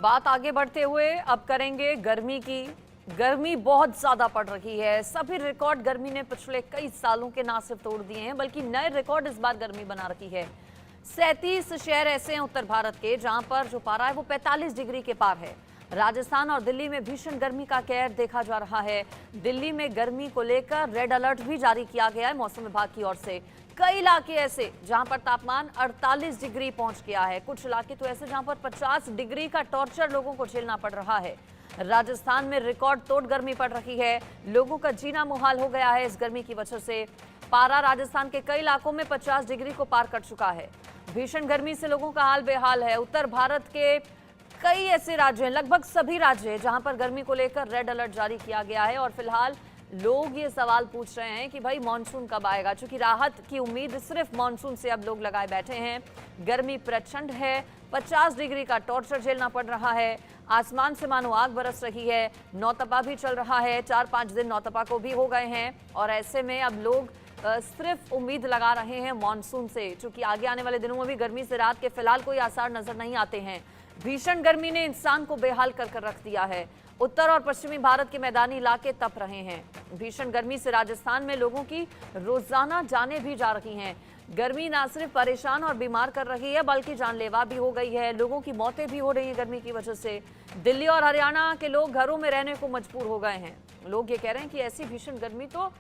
बात आगे बढ़ते हुए अब करेंगे गर्मी की। गर्मी बहुत ज्यादा पड़ रही है। सभी रिकॉर्ड गर्मी ने पिछले कई सालों के ना सिर्फ तोड़ दिए हैं बल्कि नए रिकॉर्ड इस बार गर्मी बना रखी है। 37 शहर ऐसे हैं उत्तर भारत के जहां पर जो पारा है वो 45 डिग्री के पार है। राजस्थान और दिल्ली में भीषण गर्मी का कहर देखा जा रहा है। दिल्ली में गर्मी को लेकर रेड अलर्ट भी जारी किया गया है मौसम विभाग की ओर से। कई इलाके ऐसे जहां पर तापमान 48 डिग्री पहुंच गया है। कुछ इलाके तो ऐसे जहां पर 50 डिग्री का टॉर्चर लोगों को झेलना पड़ रहा है। राजस्थान में रिकॉर्ड तोड़ गर्मी पड़ रही है। लोगों का जीना मुहाल हो गया है इस गर्मी की वजह से। पारा राजस्थान के कई इलाकों में 50 डिग्री को पार कर चुका है। भीषण गर्मी से लोगों का हाल बेहाल है। उत्तर भारत के कई ऐसे राज्य हैं, लगभग सभी राज्य हैं जहां पर गर्मी को लेकर रेड अलर्ट जारी किया गया है। और फिलहाल लोग ये सवाल पूछ रहे हैं कि भाई मानसून कब आएगा, क्योंकि राहत की उम्मीद सिर्फ मानसून से अब लोग लगाए बैठे हैं। गर्मी प्रचंड है, 50 डिग्री का टॉर्चर झेलना पड़ रहा है। आसमान से मानो आग बरस रही है। नौतपा भी चल रहा है, 4-5 दिन नौतपा को भी हो गए हैं। और ऐसे में अब लोग सिर्फ उम्मीद लगा रहे हैं मानसून से, क्योंकि आगे आने वाले दिनों में भी गर्मी से राहत के फिलहाल कोई आसार नजर नहीं आते हैं। भीषण गर्मी ने इंसान को बेहाल कर रख दिया है। उत्तर और पश्चिमी भारत के मैदानी इलाके तप रहे हैं। भीषण गर्मी से राजस्थान में लोगों की रोजाना जानें भी जा रही हैं। गर्मी ना सिर्फ परेशान और बीमार कर रही है बल्कि जानलेवा भी हो गई है। लोगों की मौतें भी हो रही हैं गर्मी की वजह से। दिल्ली और हरियाणा के लोग घरों में रहने को मजबूर हो गए हैं। लोग ये कह रहे हैं कि ऐसी भीषण गर्मी तो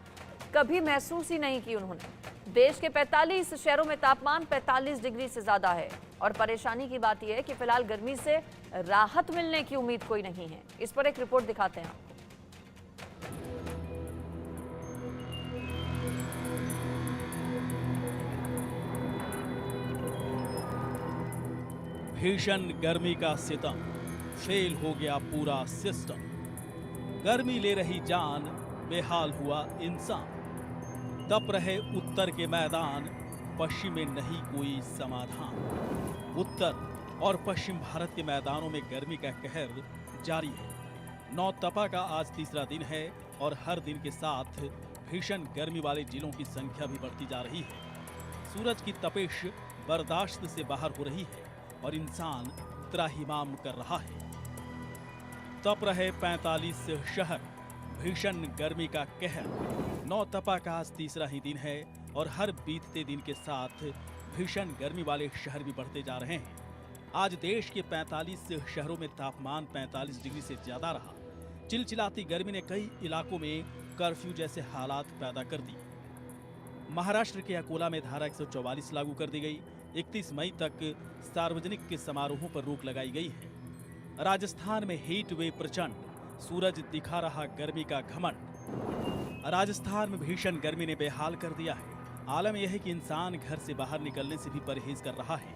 कभी महसूस ही नहीं की उन्होंने। देश के 45 शहरों में तापमान 45 डिग्री से ज्यादा है। और परेशानी की बात यह है कि फिलहाल गर्मी से राहत मिलने की उम्मीद कोई नहीं है। इस पर एक रिपोर्ट दिखाते हैं आपको। भीषण गर्मी का सितम, फेल हो गया पूरा सिस्टम। गर्मी ले रही जान, बेहाल हुआ इंसान। तप रहे उत्तर के मैदान, पश्चिम में नहीं कोई समाधान। उत्तर और पश्चिम भारत के मैदानों में गर्मी का कहर जारी है। नौतपा का आज तीसरा दिन है और हर दिन के साथ भीषण गर्मी वाले जिलों की संख्या भी बढ़ती जा रही है। सूरज की तपिश बर्दाश्त से बाहर हो रही है और इंसान त्राहिमाम कर रहा है। तप रहे 45 शहर, भीषण गर्मी का कहर। नौतपा का आज तीसरा ही दिन है और हर बीतते दिन के साथ भीषण गर्मी वाले शहर भी बढ़ते जा रहे हैं। आज देश के 45 शहरों में तापमान 45 डिग्री से ज्यादा रहा। चिलचिलाती गर्मी ने कई इलाकों में कर्फ्यू जैसे हालात पैदा कर दी। महाराष्ट्र के अकोला में धारा 144 लागू कर दी गई। 31 मई तक सार्वजनिक के समारोहों पर रोक लगाई गई है। राजस्थान में हीट वेव प्रचंड, सूरज दिखा रहा गर्मी का घमंड। राजस्थान में भीषण गर्मी ने बेहाल कर दिया है। आलम यह है कि इंसान घर से बाहर निकलने से भी परहेज कर रहा है।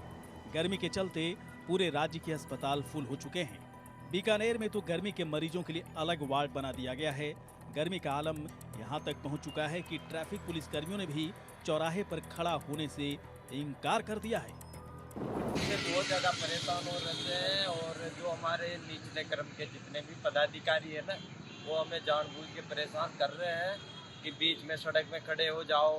गर्मी के चलते पूरे राज्य के अस्पताल फुल हो चुके हैं। बीकानेर में तो गर्मी के मरीजों के लिए अलग वार्ड बना दिया गया है। गर्मी का आलम यहां तक पहुंच चुका है कि ट्रैफिक पुलिस कर्मियों ने भी चौराहे पर खड़ा होने से इनकार कर दिया है। इससे बहुत ज़्यादा परेशान हो रहे हैं और जो हमारे निचले क्रम के जितने भी पदाधिकारी है ना, वो हमें जानबूझ के परेशान कर रहे हैं कि बीच में सड़क में खड़े हो जाओ।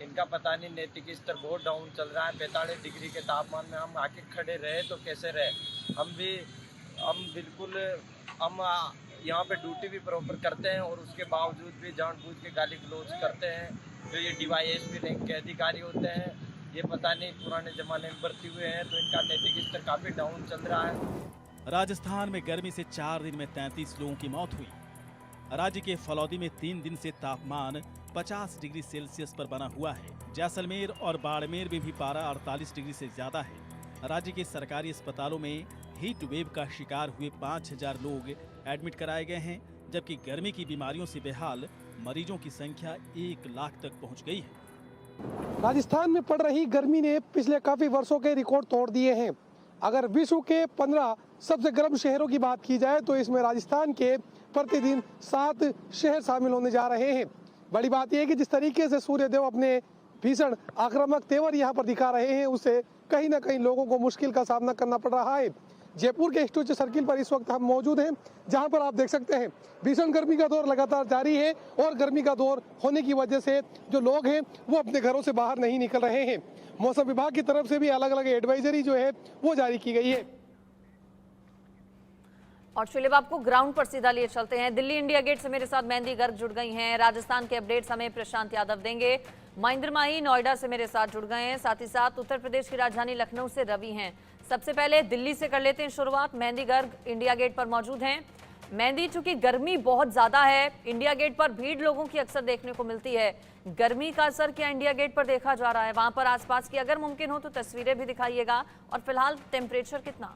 इनका पता नहीं, नैतिक स्तर बहुत डाउन चल रहा है। 45 डिग्री के तापमान में हम आके खड़े रहे तो कैसे रहे। हम बिल्कुल यहाँ पे ड्यूटी भी प्रॉपर करते हैं और उसके बावजूद भी जानबूझ के गाली गलौज करते हैं। जो ये DYSP रैंक के अधिकारी होते हैं, ये पता नहीं पुराने जमाने में भर्ती हुए हैं, तो इनका नैतिक स्तर काफी डाउन चल रहा है। राजस्थान में गर्मी से 4 दिन में 33 लोगों की मौत हुई। राज्य के फलौदी में 3 दिन से तापमान 50 डिग्री सेल्सियस पर बना हुआ है। जैसलमेर और बाड़मेर में भी पारा 48 डिग्री से ज्यादा है। राज्य के सरकारी अस्पतालों में हीट वेव का शिकार हुए 5000 लोग एडमिट कराए गए हैं, जबकि गर्मी की बीमारियों से बेहाल मरीजों की संख्या 1 लाख तक पहुंच गई है। राजस्थान में पड़ रही गर्मी ने पिछले काफी वर्षों के रिकॉर्ड तोड़ दिए हैं। अगर विश्व के 15 सबसे गर्म शहरों की बात की जाए तो इसमें राजस्थान के प्रतिदिन 7 शहर शामिल होने जा रहे हैं। बड़ी बात यह है कि जिस तरीके से सूर्यदेव अपने भीषण आक्रामक तेवर यहाँ पर दिखा रहे हैं, उससे कहीं ना कहीं लोगों को मुश्किल का सामना करना पड़ रहा है। जयपुर के स्टूडियो सर्किल पर इस वक्त हम मौजूद हैं, जहां पर आप देख सकते हैं भीषण गर्मी का दौर लगातार जारी है और गर्मी का दौर होने की वजह से जो लोग हैं वो अपने घरों से बाहर नहीं निकल रहे हैं। मौसम विभाग की तरफ से भी अलग अलग एडवाइजरी जो है वो जारी की गई है। और शुलिब आपको ग्राउंड पर सीधा लिए चलते हैं। दिल्ली इंडिया गेट से मेरे साथ मेहंदी गर्ग जुड़ गई हैं। राजस्थान के अपडेट्स हमें प्रशांत यादव देंगे। महेंद्र माही नोएडा से मेरे साथ जुड़ गए हैं, साथ ही साथ उत्तर प्रदेश की राजधानी लखनऊ से रवि हैं। सबसे पहले दिल्ली से कर लेते हैं शुरुआत। मेहंदी गर्ग इंडिया गेट पर मौजूद हैं। मेहंदी, चूंकि गर्मी बहुत ज्यादा है, इंडिया गेट पर भीड़ लोगों की अक्सर देखने को मिलती है। गर्मी का असर क्या इंडिया गेट पर देखा जा रहा है? वहां पर आसपास की अगर मुमकिन हो तो तस्वीरें भी दिखाइएगा, और फिलहाल टेम्परेचर कितना?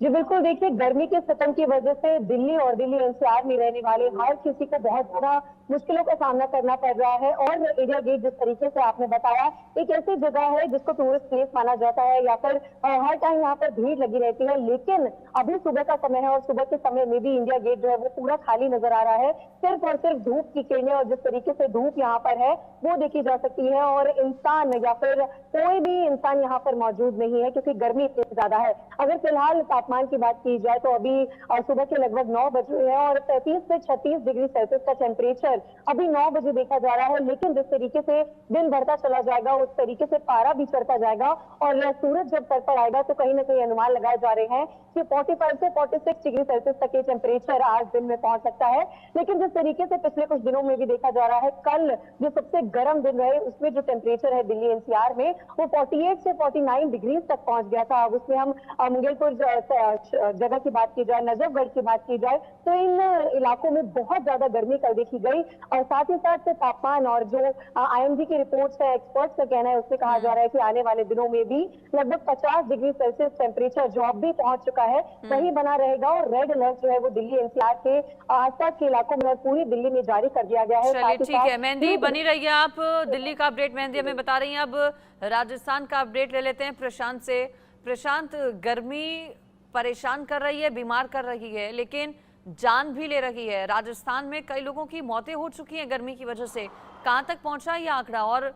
जी बिल्कुल, देखिए गर्मी के सितम की वजह से दिल्ली और दिल्ली एनसीआर में रहने वाले हर किसी को बहुत ज्यादा मुश्किलों का सामना करना पड़ रहा है। और इंडिया गेट जिस तरीके से आपने बताया, एक ऐसी जगह है जिसको टूरिस्ट प्लेस माना जाता है, या फिर हर टाइम यहाँ पर भीड़ लगी रहती है। लेकिन अभी सुबह का समय है और सुबह के समय में भी इंडिया गेट जो है वो पूरा खाली नजर आ रहा है। सिर्फ और सिर्फ धूप की किरणें और जिस तरीके से धूप यहाँ पर है वो देखी जा सकती है, और इंसान या फिर कोई भी इंसान यहाँ पर मौजूद नहीं है क्योंकि गर्मी इतनी ज्यादा है। अगर फिलहाल तापमान की बात की जाए तो अभी सुबह के लगभग 9 बज रहे हैं और 35 से 36 डिग्री सेल्सियस का टेम्परेचर अभी 9 बजे देखा जा रहा है। लेकिन जिस तरीके से दिन बढ़ता चला जाएगा उस तरीके से पारा भी चढ़ता जाएगा, और सूरज जब सर पर आएगा तो कहीं ना कहीं अनुमान लगाए जा रहे हैं कि 45 से 46 डिग्री सेल्सियस तक ये टेम्परेचर आज दिन में पहुंच सकता है। लेकिन जिस तरीके से पिछले कुछ दिनों में भी देखा जा रहा है, कल जो सबसे गर्म दिन रहे उसमें जो टेम्परेचर है दिल्ली एनसीआर में वो 48 से 49 डिग्री तक पहुंच गया था। अब उसमें हम मंगलपुर जगह की बात की जाए, नजफगढ़ की बात की जाए, तो इन इलाकों में बहुत ज्यादा गर्मी कल देखी गई। और साथ ही साथ तापमान और जो आईएमडी की रिपोर्ट्स है, एक्सपर्ट्स का कहना है, उसमें कहा जा रहा है कि आने वाले दिनों में भी लगभग 50 डिग्री सेल्सियस टेम्परेचर जो अब भी पहुंच चुका है वही बना रहेगा। और रेड अलर्ट जो है वो दिल्ली एनसीआर के आसपास के इलाकों में पूरी दिल्ली में जारी कर दिया गया है। चलिए ठीक है मेहंदी, बनी रहिए आप। दिल्ली का अपडेट मेहंदी हमें बता रही हैं। अब राजस्थान का अपडेट ले लेते हैं प्रशांत से। प्रशांत, गर्मी परेशान कर रही है, बीमार कर रही है, लेकिन जान भी ले रही है। राजस्थान में कई लोगों की मौतें हो चुकी हैं गर्मी की वजह से। कहां तक पहुंचा ये आंकड़ा? और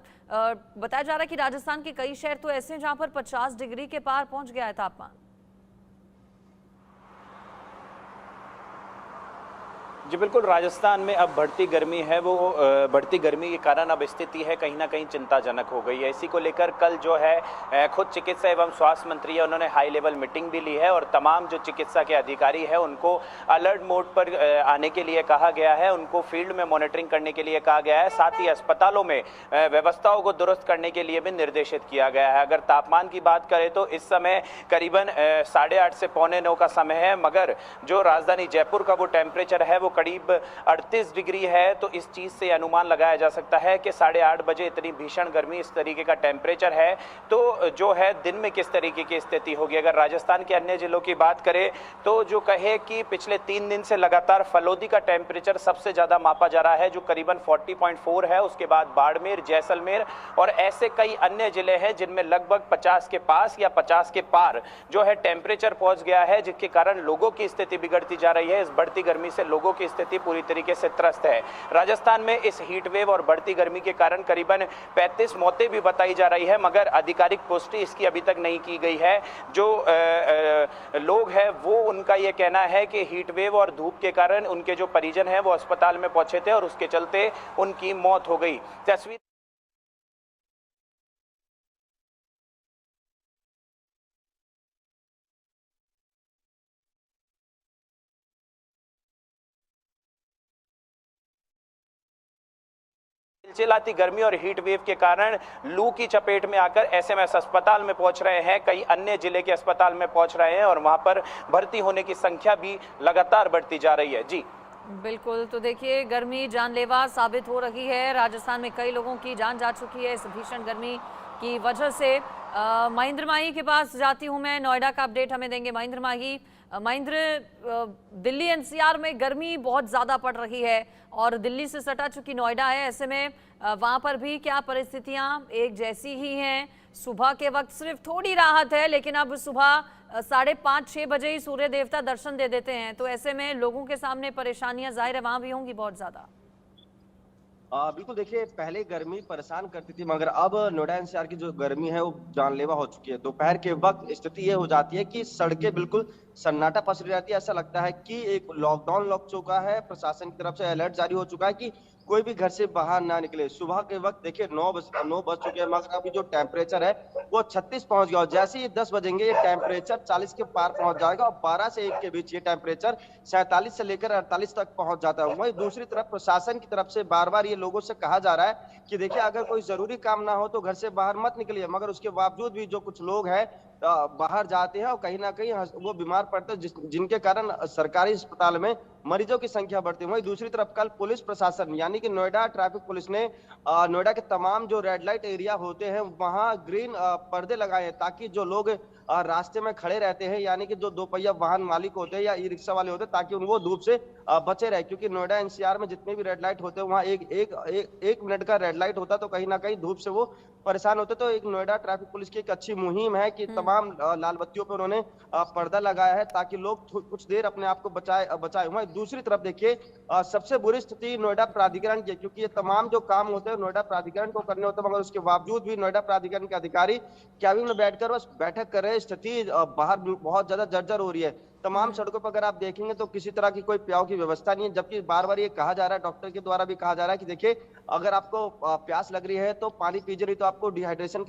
बताया जा रहा है कि राजस्थान के कई शहर तो ऐसे हैं जहां पर 50 डिग्री के पार पहुंच गया है तापमान। जी बिल्कुल, राजस्थान में अब बढ़ती गर्मी है वो बढ़ती गर्मी के कारण अब स्थिति है कहीं ना कहीं चिंताजनक हो गई है। इसी को लेकर कल जो है खुद चिकित्सा एवं स्वास्थ्य मंत्री है, उन्होंने हाई लेवल मीटिंग भी ली है और तमाम जो चिकित्सा के अधिकारी हैं उनको अलर्ट मोड पर आने के लिए कहा गया है, उनको फील्ड में मॉनिटरिंग करने के लिए कहा गया है। साथ ही अस्पतालों में व्यवस्थाओं को दुरुस्त करने के लिए भी निर्देशित किया गया है। अगर तापमान की बात करें तो इस समय करीबन 8:30 से 8:45 का समय है, मगर जो राजधानी जयपुर का वो टेम्परेचर है वो करीब 38 डिग्री है। तो इस चीज से अनुमान लगाया जा सकता है कि 8:30 बजे इतनी भीषण गर्मी, इस तरीके का टेम्परेचर है तो जो है दिन में किस तरीके की स्थिति होगी। अगर राजस्थान के अन्य जिलों की बात करें तो जो कहे कि पिछले 3 दिन से लगातार फलोदी का टेम्परेचर सबसे ज्यादा मापा जा रहा है जो करीबन 40.4 है। उसके बाद बाड़मेर, जैसलमेर और ऐसे कई अन्य जिले हैं जिनमें लगभग 50 के पास या 50 के पार जो है टेम्परेचर पहुंच गया है, जिसके कारण लोगों की स्थिति बिगड़ती जा रही है। इस बढ़ती गर्मी से लोगों की स्थिति पूरी तरीके से त्रस्त है। राजस्थान में इस हीट वेव और बढ़ती गर्मी के कारण करीबन 35 मौतें भी बताई जा रही है, मगर आधिकारिक पुष्टि इसकी अभी तक नहीं की गई है। जो लोग हैं वो उनका ये कहना है कि हीट वेव और धूप के कारण उनके जो परिजन हैं वो अस्पताल में पहुंचे थे और उसके चलते उनकी मौत हो गई। तस्वीर चिलचिलाती गर्मी और हीट वेव के कारण लू की चपेट में आकर एसएमएस अस्पताल में पहुंच रहे हैं, कई अन्य जिले के अस्पताल में पहुंच रहे हैं और वहां पर भर्ती होने की संख्या भी लगातार बढ़ती जा रही है। जी बिल्कुल, तो देखिए गर्मी जानलेवा साबित हो रही है। राजस्थान में कई लोगों की जान जा चुकी है इस भीषण गर्मी की वजह से। महेंद्र माही के पास जाती हूं मैं, नोएडा का अपडेट हमें देंगे महेंद्र माही। महेंद्र, दिल्ली एनसीआर में गर्मी बहुत ज्यादा पड़ रही है और दिल्ली से सटा चुकी नोएडा है, ऐसे में वहां पर भी क्या परिस्थितियां एक जैसी ही हैं? सुबह के वक्त सिर्फ थोड़ी राहत है, लेकिन अब सुबह 5:30-6 बजे ही सूर्य देवता दर्शन दे देते हैं, तो ऐसे में लोगों के सामने परेशानियां जाहिर है वहां भी होंगी बहुत ज्यादा। बिल्कुल, देखिए पहले गर्मी परेशान करती थी मगर अब नोएडा एनसीआर की जो गर्मी है वो जानलेवा हो चुकी है। दोपहर के वक्त स्थिति ये हो जाती है कि सड़कें बिल्कुल सन्नाटा पसरी रहती है। ऐसा लगता है कि एक लॉकडाउन लग चुका है, प्रशासन की तरफ से अलर्ट जारी हो चुका है कि कोई भी घर से बाहर ना निकले। सुबह के वक्त देखिए 9 बज चुके हैं, मगर अभी जो टेम्परेचर है वो 36 पहुंच गया, और जैसे ही 10 बजेंगे ये टेम्परेचर 40 के पार पहुंच जाएगा, और 12 से 1 के बीच ये टेम्परेचर 47 से लेकर 48 तक पहुंच जाता है। वहीं दूसरी तरफ प्रशासन की तरफ से बार बार ये लोगों से कहा जा रहा है कि देखिए अगर कोई जरूरी काम ना हो तो घर से बाहर मत निकलिए, मगर उसके बावजूद भी जो कुछ लोग हैं बाहर जाते हैं और कहीं ना कहीं वो बीमार पड़ते हैं, जिनके कारण सरकारी अस्पताल में मरीजों की संख्या बढ़ती है। वहीं दूसरी तरफ कल पुलिस प्रशासन यानी कि नोएडा ट्रैफिक पुलिस ने नोएडा के तमाम जो रेड लाइट एरिया होते हैं वहां ग्रीन पर्दे लगाए हैं, ताकि जो लोग रास्ते में खड़े रहते हैं यानी कि जो दोपहिया वाहन मालिक होते हैं या ई रिक्शा वाले होते हैं, ताकि उनको धूप से बचे रहे। क्योंकि नोएडा एनसीआर में जितने भी रेड लाइट होते हैं वहाँ एक मिनट का रेड लाइट होता है, तो कहीं ना कहीं धूप से वो परेशान होते। तो एक नोएडा ट्रैफिक पुलिस की एक अच्छी मुहिम है कि तमाम लाल बत्तियों पर उन्होंने पर्दा लगाया है ताकि लोग कुछ देर अपने आप को बचाए हुए। दूसरी तरफ देखिए सबसे बुरी स्थिति नोएडा प्राधिकरण की है, क्योंकि ये तमाम जो काम होते हैं नोएडा प्राधिकरण को करने होते हैं, मगर उसके बावजूद भी नोएडा प्राधिकरण के अधिकारी कैबिन में बैठकर बस बैठक कर रहे हैं। स्थिति बाहर बहुत ज्यादा जर्जर हो रही है। तमाम सड़कों पर अगर आप देखेंगे तो किसी तरह की कोई प्याव की व्यवस्था नहीं है, जबकि बार बार ये कहा जा रहा है, डॉक्टर के द्वारा भी कहा जा रहा है कि देखिए अगर आपको प्यास लग रही है तो पानी पीजिए, नहीं तो आपको डिहाइड्रेशन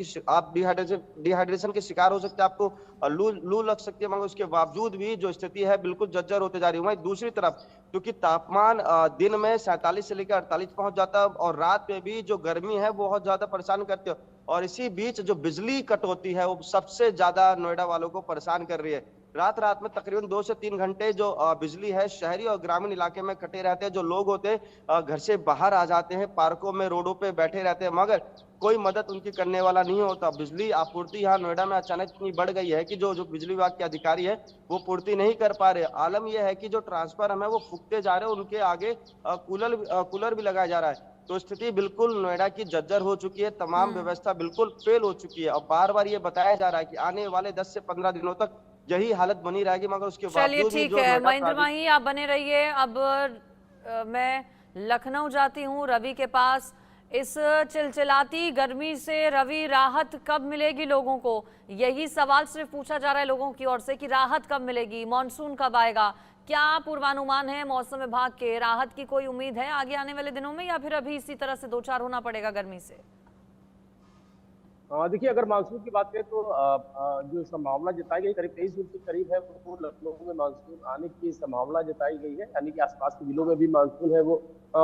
के शिकार हो सकते हैं, आपको लू लग सकती है। मगर उसके बावजूद भी जो स्थिति है बिल्कुल जर्जर होते जा रही है। वहीं दूसरी तरफ क्योंकि तापमान दिन में 47 से लेकर 48 पहुंच जाता है, और रात में भी जो गर्मी है वो बहुत ज्यादा परेशान करती है, और इसी बीच जो बिजली कटौती है वो सबसे ज्यादा नोएडा वालों को परेशान कर रही है। रात में तकरीबन 2 से 3 घंटे जो बिजली है शहरी और ग्रामीण इलाके में कटे रहते हैं। जो लोग होते हैं घर से बाहर आ जाते हैं, पार्कों में रोडों पे बैठे रहते हैं, मगर कोई मदद उनकी करने वाला नहीं होता। बिजली आपूर्ति यहाँ नोएडा में अचानक इतनी बढ़ गई है कि जो बिजली विभाग के अधिकारी है वो पूर्ति नहीं कर पा रहे। आलम यह है कि जो ट्रांसफार्मर है वो फूकते जा रहे हैं, उनके आगे कूलर भी लगाया जा रहा है। तो स्थिति बिल्कुल नोएडा की जर्जर हो चुकी है, तमाम व्यवस्था बिल्कुल फेल हो चुकी है, और बार बार ये बताया जा रहा है कि आने वाले 10 से 15 दिनों तक यही हालत बनी रहेगी। मगर उसके चलिए बावजूद ठीक है महेंद्र माही, आप बने रहिए। अब मैं लखनऊ जाती हूँ रवि के पास। इस चिलचिलाती गर्मी से रवि राहत कब मिलेगी लोगों को? यही सवाल सिर्फ पूछा जा रहा है लोगों की ओर से कि राहत कब मिलेगी, मॉनसून कब आएगा? क्या पूर्वानुमान है मौसम विभाग के? राहत की कोई उम्मीद है आगे आने वाले दिनों में, या फिर अभी इसी तरह से दो चार होना पड़ेगा गर्मी से? देखिए अगर मानसून की बात करें तो जो संभावना जताई गई करीब 23 जून के करीब है वो लखनऊ में मानसून आने की संभावना जताई गई है, यानी कि आसपास के जिलों में भी मानसून है वो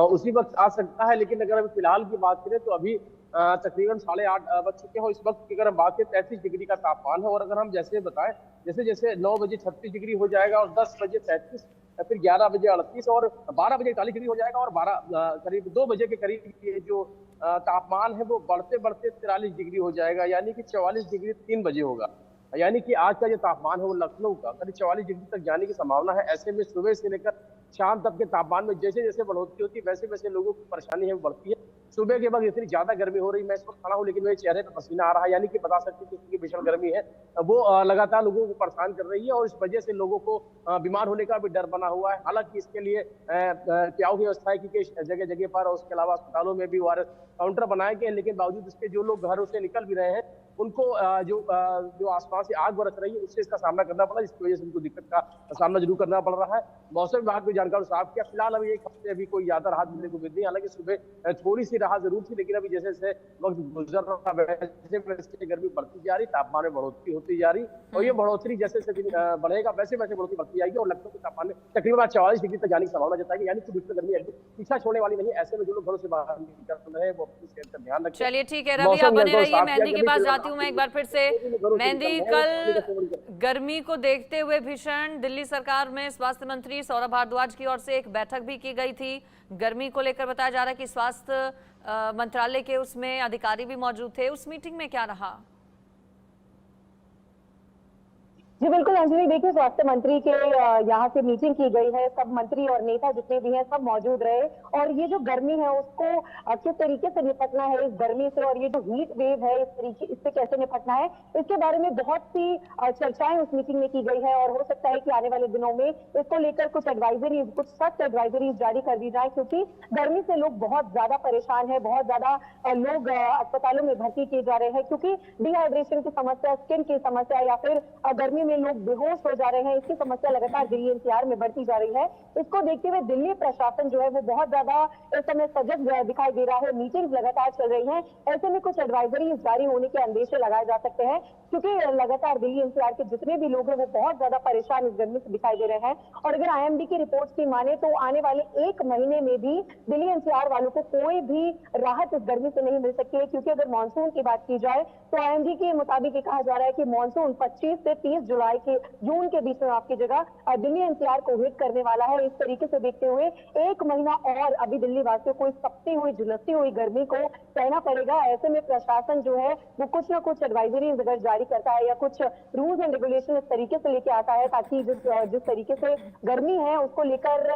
उसी वक्त आ सकता है। लेकिन अगर अभी फिलहाल की बात करें तो अभी तकरीबन 8:30 बज चुके हैं। इस वक्त की अगर हम बात करें 33 डिग्री का तापमान है, और अगर हम जैसे बताएं जैसे 9 बजे 36 डिग्री हो जाएगा, और 10 बजे 33, फिर 11 बजे 38, और 12 बजे 41 डिग्री हो जाएगा, और 12 करीब 2 बजे के करीब ये जो तापमान है वो बढ़ते 43 डिग्री हो जाएगा, यानी कि 44 डिग्री 3 बजे होगा। यानी कि आज का जो तापमान है वो लखनऊ का करीब 44 डिग्री तक जाने की संभावना है। ऐसे में सुबह से लेकर शाम तक के तापमान में जैसे जैसे बढ़ोतरी होती है वैसे वैसे लोगों की परेशानी है वो बढ़ती है। सुबह के वक्त इतनी ज्यादा गर्मी हो रही, मैं इस वक्त खड़ा हूँ लेकिन मेरे चेहरे पर पसीना आ रहा है, यानी कि बता सकते हैं कि भीषण गर्मी है वो लगातार लोगों को परेशान कर रही है, और इस वजह से लोगों को बीमार होने का भी डर बना हुआ है। हालांकि इसके लिए प्याऊ की व्यवस्था है कि जगह जगह पर, और उसके अलावा अस्पतालों में भी ORS काउंटर बनाए गए, लेकिन बावजूद इसके जो लोग घरों से निकल भी रहे हैं उनको जो आसपास से आग बरस रही है उससे इसका सामना करना पड़ा, जिसकी वजह से उनको दिक्कत का सामना जरूर करना पड़ रहा है। मौसम विभाग की जानकारी साफ किया, फिलहाल अभी 1 हफ्ते अभी कोई ज्यादा राहत मिलने को मिलती है। हालांकि सुबह थोड़ी सी राहत जरूर थी, लेकिन अभी जैसे जैसे वक्त गुजर रहा वैसे वैसे गर्मी बढ़ती जा रही, तापमान में बढ़ोतरी होती जा रही, और ये बढ़ोतरी जैसे जैसे बढ़ेगा वैसे वैसे बढ़ोतरी बढ़ती जाएगी, और लखनऊ के तापमान में तकरीबन 44 डिग्री तक जाने की संभावना जताएगी, यानी कि भीषण गर्मी पीछा छोड़ने वाली नहीं है। ऐसे में जो लोग घरों से बाहर निकल रहे हैं वो अपनी सेहत का ध्यान रखें। चलिए ठीक है रवि, आप बने रहिए। मेहंदी के पास जाती हूँ मैं एक बार फिर से। मेहंदी, कल गर्मी को देखते हुए भीषण दिल्ली सरकार में स्वास्थ्य मंत्री सौरभ भारद्वाज की ओर से एक बैठक भी की गई थी। गर्मी को लेकर बताया जा रहा है कि स्वास्थ्य मंत्रालय के उसमें अधिकारी भी मौजूद थे। उस मीटिंग में क्या रहा? जी बिल्कुल अंजलि, देखिए स्वास्थ्य मंत्री के यहाँ से मीटिंग की गई है, सब मंत्री और नेता जितने भी हैं सब मौजूद रहे, और ये जो गर्मी है उसको किस तरीके से निपटना है इस गर्मी से, और ये जो हीट वेव है इससे कैसे निपटना है, इसके बारे में बहुत सी चर्चाएं उस मीटिंग में की गई है। और हो सकता है कि आने वाले दिनों में इसको लेकर कुछ एडवाइजरीज, कुछ सख्त एडवाइजरीज जारी कर दी जाए, क्योंकि गर्मी से लोग बहुत ज्यादा परेशान है, बहुत ज्यादा लोग अस्पतालों में भर्ती किए जा रहे हैं, क्योंकि डिहाइड्रेशन की समस्या, स्किन की समस्या, या फिर गर्मी में में लोग बेहोश हो जा रहे हैं, इसकी समस्या लगातार दिल्ली एनसीआर में बढ़ती जा रही है। इसको देखते हुए दिल्ली प्रशासन जो है वो बहुत ज्यादा इस समय सजग दिखाई दे रहा है। मीटिंग्स लगातार चल रही हैं, ऐसे में कुछ एडवाइजरी जारी होने के अंदेशे लगाए जा सकते हैं, क्योंकि लगातार दिल्ली एनसीआर के जितने भी लोग हैं वो बहुत ज्यादा परेशान इस गर्मी से दिखाई दे रहे हैं। और अगर आईएमडी की रिपोर्ट की माने तो आने वाले 1 महीने में भी दिल्ली एनसीआर वालों को कोई भी राहत इस गर्मी से नहीं मिल सकती है, क्योंकि अगर मानसून की बात की जाए तो आईएमडी के मुताबिक कहा जा रहा है कि मानसून 25 से 30 जून के बीच में आपकी जगह दिल्ली एनसीआर को हिट करने वाला है। इस तरीके से देखते हुए 1 महीना और अभी दिल्ली वासियों को इस तपती हुई झुलसती हुई गर्मी को सहना पड़ेगा। ऐसे में प्रशासन जो है वो कुछ ना कुछ एडवाइजरी अगर जारी करता है या कुछ रूल्स एंड रेगुलेशन इस तरीके से लेके आता है, ताकि जिस तरीके से गर्मी है उसको लेकर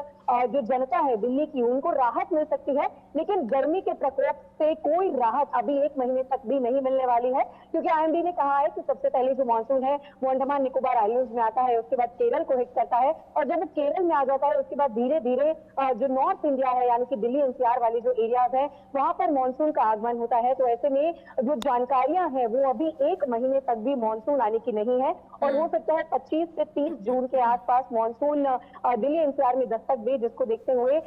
जो जनता है दिल्ली की उनको राहत मिल सकती है। लेकिन गर्मी के प्रकोप से कोई राहत अभी 1 महीने तक भी नहीं मिलने वाली है, क्योंकि आईएमडी ने कहा है कि सबसे पहले जो मानसून है वो अंडमान निकोबार आइलैंड्स में आता है, उसके बाद केरल को हिट करता है, और जब वो केरल में आ जाता है उसके बाद धीरे धीरे जो नॉर्थ इंडिया है यानी कि दिल्ली एनसीआर वाले जो एरियाज हैं वहां पर मानसून का आगमन होता है। तो ऐसे में जो जानकारियां हैं वो अभी 1 महीने तक भी मानसून आने की नहीं है, और हो सकता है 25 से 30 जून के आसपास मानसून दिल्ली एनसीआर में दस्तक दे, जिसको देखते हुए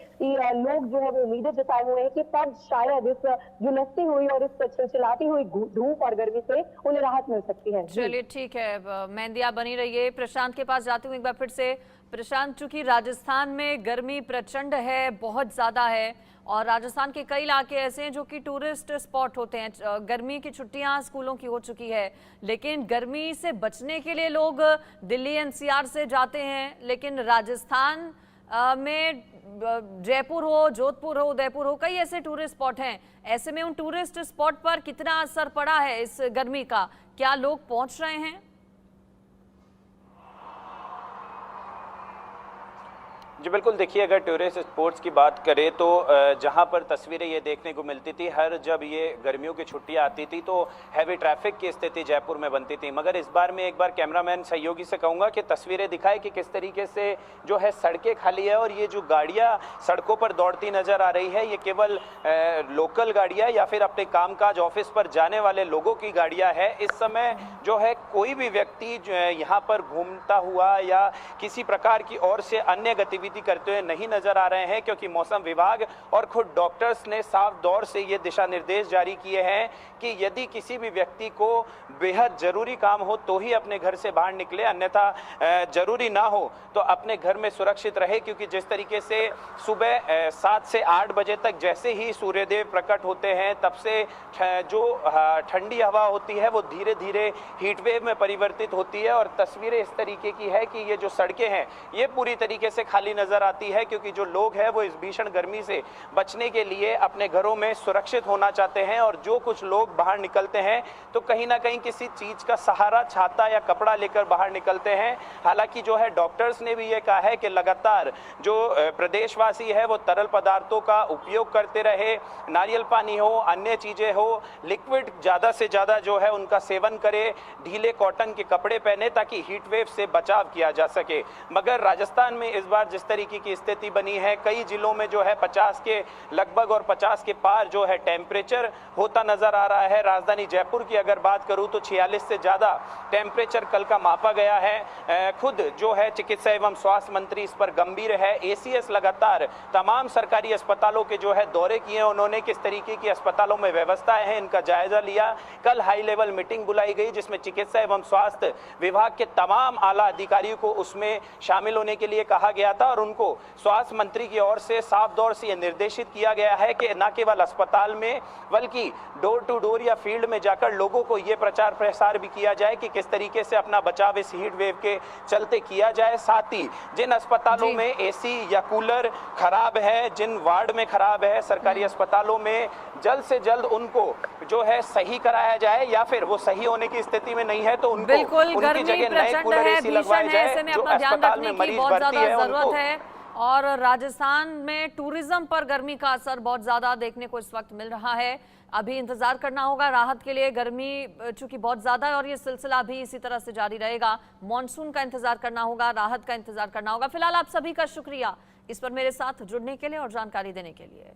लोग जो है वो उम्मीदें जताए हुए हैं कि तब शायद इस झुलसती हुई और इस चिलचिलाती हुई धूप और गर्मी से उन्हें राहत मिल सकती है। चलिए ठीक है, मेहंदी आप बनी रहिए। प्रशांत के पास जाती हूँ एक बार फिर से। प्रशांत, चूंकि राजस्थान में गर्मी प्रचंड है, बहुत ज्यादा है, और राजस्थान के कई इलाके ऐसे हैं जो कि टूरिस्ट स्पॉट होते हैं। गर्मी की छुट्टियां स्कूलों की हो चुकी है, लेकिन गर्मी से बचने के लिए लोग दिल्ली एनसीआर से जाते हैं, लेकिन राजस्थान में जयपुर हो, जोधपुर हो, उदयपुर हो, कई ऐसे टूरिस्ट स्पॉट हैं। ऐसे में उन टूरिस्ट स्पॉट पर कितना असर पड़ा है इस गर्मी का? क्या लोग पहुंच रहे हैं? जी बिल्कुल, देखिए अगर टूरिस्ट स्पॉट्स की बात करें तो जहां पर तस्वीरें ये देखने को मिलती थी, हर जब ये गर्मियों की छुट्टियां आती थी तो हैवी ट्रैफिक की स्थिति जयपुर में बनती थी। मगर इस बार मैं एक बार कैमरामैन सहयोगी से कहूँगा कि तस्वीरें दिखाए कि किस तरीके से जो है सड़कें खाली है, और ये जो गाड़ियाँ सड़कों पर दौड़ती नज़र आ रही है ये केवल लोकल गाड़ियाँ या फिर अपने कामकाज ऑफिस पर जाने वाले लोगों की गाड़ियाँ है। इस समय जो है कोई भी व्यक्ति जो है यहाँ पर घूमता हुआ या किसी प्रकार की और से अन्य गतिविधि करते हुए नहीं नजर आ रहे हैं, क्योंकि मौसम विभाग और खुद डॉक्टर्स ने साफ तौर से ये दिशा निर्देश जारी किए हैं कि यदि किसी भी व्यक्ति को बेहद जरूरी काम हो तो ही अपने घर से बाहर निकले, अन्यथा जरूरी ना हो तो अपने घर में सुरक्षित रहे। क्योंकि जिस तरीके से सुबह 7 से 8 बजे तक जैसे ही सूर्यदेव प्रकट होते हैं तब से जो ठंडी हवा होती है वो धीरे धीरे हीटवेव में परिवर्तित होती है, और तस्वीरें इस तरीके की है कि ये जो सड़कें हैं ये पूरी तरीके से खाली नजर आती है, क्योंकि जो लोग हैं वो इस भीषण गर्मी से बचने के लिए अपने घरों में सुरक्षित होना चाहते हैं, और जो कुछ लोग बाहर निकलते हैं तो कहीं ना कहीं किसी चीज का सहारा, छाता या कपड़ा लेकर बाहर निकलते हैं। हालांकि जो है डॉक्टर्स ने भी ये कहा है कि लगातार जो प्रदेशवासी है वो तरल पदार्थों का उपयोग करते रहे, नारियल पानी हो, अन्य चीजें हो, लिक्विड ज्यादा से ज्यादा जो है उनका सेवन करे, ढीले कॉटन के कपड़े पहने ताकि हीट वेव से बचाव किया जा सके। मगर राजस्थान में इस बार जिस तरीके की स्थिति बनी है, कई जिलों में जो है 50 के लगभग और 50 के पार जो है टेम्परेचर होता नजर आ रहा है। राजधानी जयपुर की अगर बात करूं तो 46 से ज्यादा टेम्परेचर कल का मापा गया है। खुद जो है चिकित्सा एवं स्वास्थ्य मंत्री इस पर गंभीर है। एसीएस लगातार तमाम सरकारी अस्पतालों के जो है दौरे किए, उन्होंने किस तरीके की अस्पतालों में व्यवस्थाएं हैं इनका जायजा लिया। कल हाई लेवल मीटिंग बुलाई गई जिसमें चिकित्सा एवं स्वास्थ्य विभाग के तमाम आला अधिकारियों को उसमें शामिल होने के लिए कहा गया था, और उनको स्वास्थ्य मंत्री की ओर से साफ तौर से यह निर्देशित किया गया है कि न केवल अस्पताल में बल्कि डोर टू डोर या फील्ड में जाकर लोगों को यह प्रचार प्रसार भी किया जाए कि किस तरीके से अपना बचाव इस हीट वेव के चलते किया जाए। साथ ही जिन अस्पतालों में एसी या कूलर खराब है, जिन वार्ड में खराब है, सरकारी अस्पतालों में जल्द से जल्द उनको जो है सही कराया जाए, या फिर वो सही होने की स्थिति में नहीं है तो उनको उनकी जगह नए कूलर एसी लगवाए जाए। जो अस्पताल में मरीज भर्ती है उनको और राजस्थान में टूरिज्म पर गर्मी का असर बहुत ज्यादा देखने को इस वक्त मिल रहा है। अभी इंतजार करना होगा राहत के लिए। गर्मी चूंकि बहुत ज्यादा है और ये सिलसिला भी इसी तरह से जारी रहेगा। मॉनसून का इंतजार करना होगा, राहत का इंतजार करना होगा। फिलहाल आप सभी का शुक्रिया इस पर मेरे साथ जुड़ने के लिए और जानकारी देने के लिए।